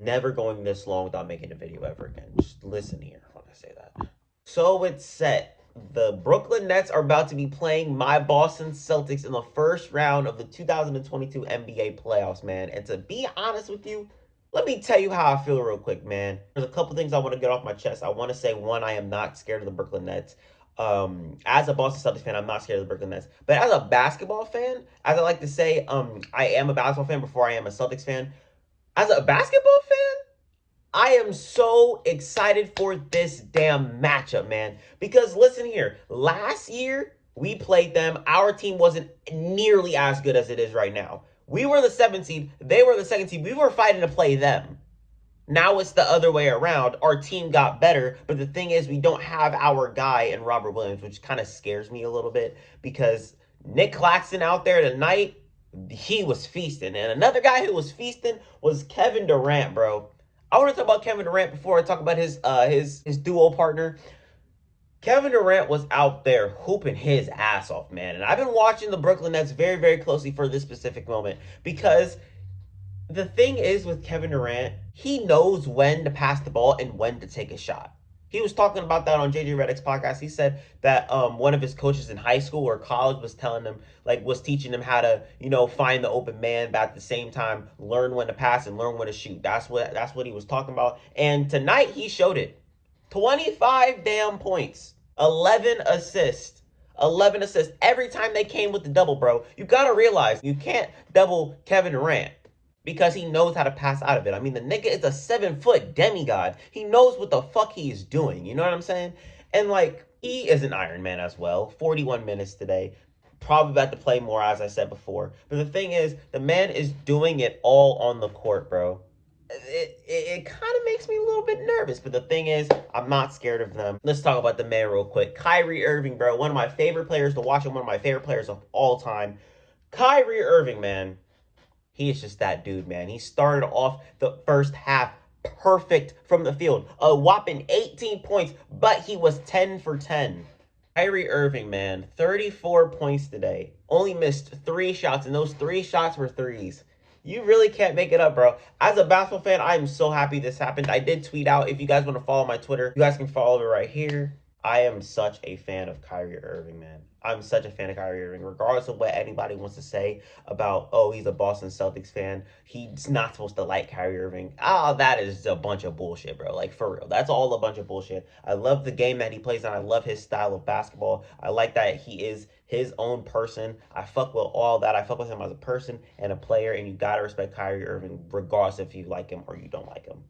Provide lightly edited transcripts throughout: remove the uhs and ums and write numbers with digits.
Never going this long without making a video ever again. Just listen here when I say that. So it's set. The Brooklyn Nets are about to be playing my Boston Celtics in the first round of the 2022 NBA playoffs, man. And to be honest with you, let me tell you how I feel real quick, man. There's a couple things I want to get off my chest. I want to say, one, I am not scared of the Brooklyn Nets. As a Boston Celtics fan, I'm not scared of the Brooklyn Nets. But as a basketball fan, as I like to say, I am a basketball fan before I am a Celtics fan. As a basketball fan, I am so excited for this damn matchup, man. Because listen here, last year we played them. Our team wasn't nearly as good as it is right now. We were the 7th seed. They were the 2nd seed. We were fighting to play them. Now it's the other way around. Our team got better, but the thing is, we don't have our guy in Robert Williams, which kind of scares me a little bit because Nick Claxton out there tonight, he was feasting. And another guy who was feasting was Kevin Durant, bro. I want to talk about Kevin Durant before I talk about his duo partner. Kevin Durant was out there hooping his ass off, man. And I've been watching the Brooklyn Nets very, very closely for this specific moment because the thing is with Kevin Durant, he knows when to pass the ball and when to take a shot. He was talking about that on JJ Redick's podcast. He said that one of his coaches in high school or college was telling him, like, was teaching him how to, find the open man, but at the same time learn when to pass and learn when to shoot. That's what he was talking about. And tonight he showed it. 25 damn points, 11 assists. 11 assists every time they came with the double, bro. You got to realize you can't double Kevin Durant because he knows how to pass out of it. I mean, the nigga is a 7-foot demigod. He knows what the fuck he is doing. You know what I'm saying? And, like, he is an Iron Man as well. 41 minutes today. Probably about to play more, as I said before. But the thing is, the man is doing it all on the court, bro. It kind of makes me a little bit nervous. But the thing is, I'm not scared of them. Let's talk about the man real quick. Kyrie Irving, bro. One of my favorite players to watch and one of my favorite players of all time. Kyrie Irving, man. He is just that dude, man. He started off the first half perfect from the field. A whopping 18 points, but he was 10 for 10. Kyrie Irving, man, 34 points today. Only missed 3 shots, and those 3 shots were threes. You really can't make it up, bro. As a basketball fan, I am so happy this happened. I did tweet out. If you guys want to follow my Twitter, you guys can follow it right here. I am such a fan of Kyrie Irving, man. I'm such a fan of Kyrie Irving, regardless of what anybody wants to say about, oh, he's a Boston Celtics fan. He's not supposed to like Kyrie Irving. Oh, that is a bunch of bullshit, bro. Like, for real. That's all a bunch of bullshit. I love the game that he plays, and I love his style of basketball. I like that he is his own person. I fuck with all that. I fuck with him as a person and a player, and you gotta respect Kyrie Irving, regardless if you like him or you don't like him.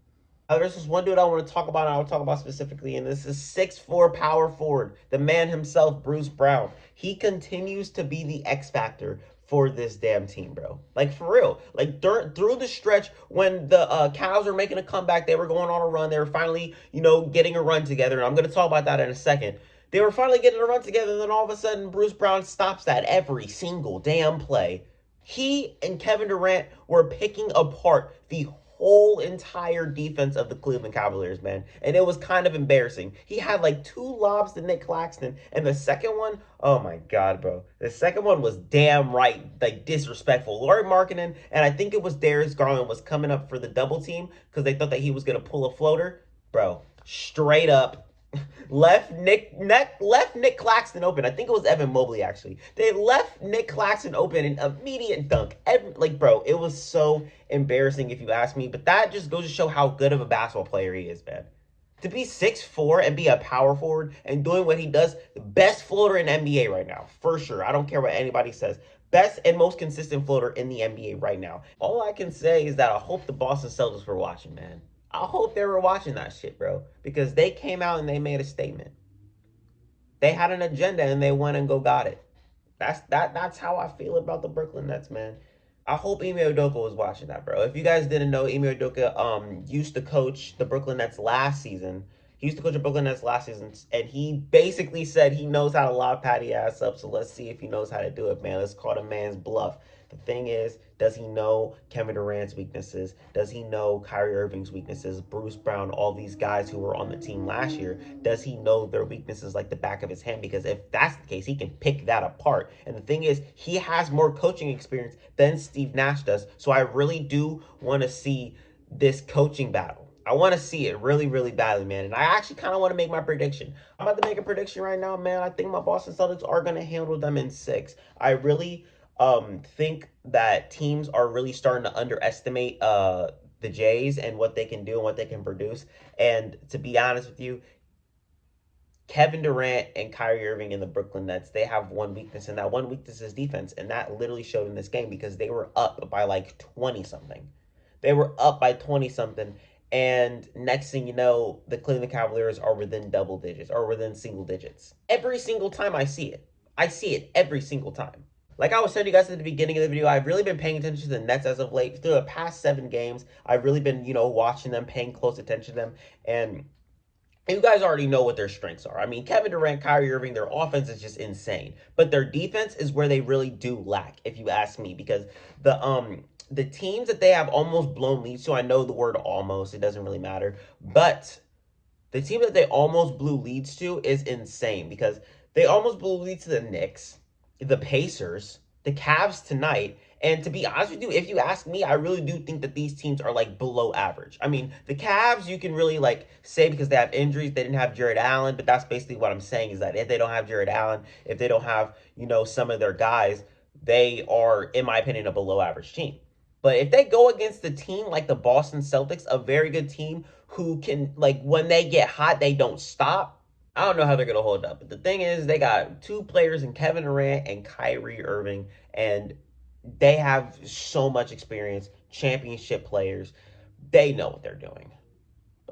There's this one dude I want to talk about, and I will talk about specifically, and this is 6'4" power forward, the man himself, Bruce Brown. He continues to be the X factor for this damn team, bro. Like, for real. Like, through the stretch when the Cavs were making a comeback, they were going on a run. They were finally, getting a run together, and I'm going to talk about that in a second. They were finally getting a run together, and then all of a sudden, Bruce Brown stops that every single damn play. He and Kevin Durant were picking apart the whole entire defense of the Cleveland Cavaliers, man. And it was kind of embarrassing. He had like 2 lobs to Nick Claxton, and the second one, oh my God, bro. The second one was damn right, like, disrespectful. Lauri Markkanen, and I think it was Darius Garland, was coming up for the double team because they thought that he was going to pull a floater. Bro, straight up left Nick Claxton open. I think it was Evan Mobley, actually. They left Nick Claxton open in immediate dunk. Bro, it was so embarrassing if you ask me. But that just goes to show how good of a basketball player he is, man. To be 6'4" and be a power forward and doing what he does, the best floater in NBA right now, for sure. I don't care what anybody says. Best and most consistent floater in the NBA right now. All I can say is that I hope the Boston Celtics were watching, man. I hope they were watching that shit, bro. Because they came out and they made a statement. They had an agenda and they went and got it. That's how I feel about the Brooklyn Nets, man. I hope Ime Udoka was watching that, bro. If you guys didn't know, Ime Udoka used to coach the Brooklyn Nets last season. He used to coach the Brooklyn Nets last season, and he basically said he knows how to lock Patty ass up, so let's see if he knows how to do it, man. Let's call the man's bluff. The thing is, does he know Kevin Durant's weaknesses? Does he know Kyrie Irving's weaknesses? Bruce Brown, all these guys who were on the team last year, does he know their weaknesses like the back of his hand? Because if that's the case, he can pick that apart. And the thing is, he has more coaching experience than Steve Nash does. So I really do want to see this coaching battle. I want to see it really, really badly, man. And I actually kind of want to make my prediction. I'm about to make a prediction right now, man. I think my Boston Celtics are going to handle them in 6. I really think that teams are really starting to underestimate the Jays and what they can do and what they can produce. And to be honest with you, Kevin Durant and Kyrie Irving in the Brooklyn Nets, they have one weakness, and that one weakness is defense. And that literally showed in this game because they were up by like 20 something. They were up by 20 something. And next thing you know, the Cleveland Cavaliers are within double digits or within single digits. Every single time I see it. I see it every single time. Like I was telling you guys at the beginning of the video, I've really been paying attention to the Nets as of late. Through the past 7 games, I've really been, watching them, paying close attention to them. And you guys already know what their strengths are. I mean, Kevin Durant, Kyrie Irving, their offense is just insane. But their defense is where they really do lack, if you ask me, because the teams that they have almost blown leads to, I know the word almost, it doesn't really matter, but the team that they almost blew leads to is insane because they almost blew leads to the Knicks, the Pacers, the Cavs tonight. And to be honest with you, if you ask me, I really do think that these teams are like below average. I mean, the Cavs, you can really like say because they have injuries, they didn't have Jared Allen, but that's basically what I'm saying is that if they don't have Jared Allen, if they don't have, some of their guys, they are, in my opinion, a below average team. But if they go against a team like the Boston Celtics, a very good team who can, like, when they get hot, they don't stop. I don't know how they're going to hold up. But the thing is, they got 2 players in Kevin Durant and Kyrie Irving, and they have so much experience, championship players. They know what they're doing.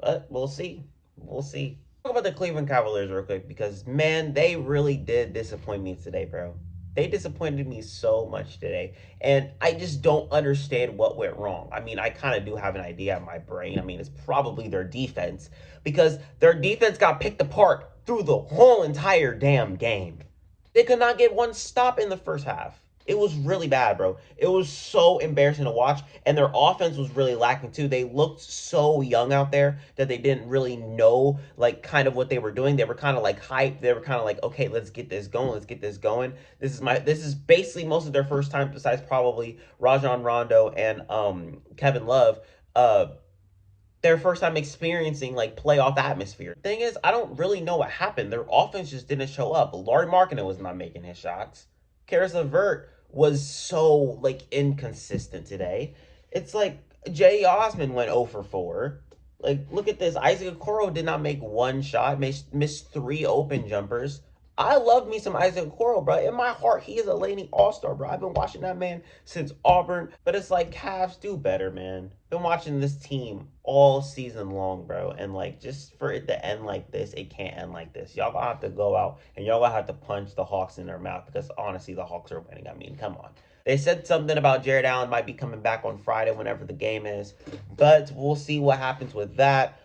But we'll see. We'll see. Talk about the Cleveland Cavaliers real quick because, man, they really did disappoint me today, bro. They disappointed me so much today. And I just don't understand what went wrong. I mean, I kind of do have an idea in my brain. I mean, it's probably their defense because their defense got picked apart through the whole entire damn game. They could not get one stop in the first half. It was really bad, bro. It was so embarrassing to watch. And their offense was really lacking, too. They looked so young out there that they didn't really know, like, kind of what they were doing. They were kind of, like, hyped. They were kind of like, okay, let's get this going. Let's get this going. This is basically most of their first time, besides probably Rajon Rondo and Kevin Love, their first time experiencing like playoff atmosphere. Thing is, I don't really know what happened. Their offense just didn't show up. Lauri Markkanen was not making his shots. Karis LeVert was so like inconsistent today. It's like Jay Osman went 0 for 4. Like, look at this. Isaac Okoro did not make one shot, missed 3 open jumpers. I love me some Isaac Okoro, bro. In my heart, he is a Laney all-star, bro. I've been watching that man since Auburn. But it's like, Cavs, do better, man. Been watching this team all season long, bro. And, like, just for it to end like this, it can't end like this. Y'all gonna have to go out and y'all gonna have to punch the Hawks in their mouth because, honestly, the Hawks are winning. I mean, come on. They said something about Jared Allen might be coming back on Friday whenever the game is. But we'll see what happens with that.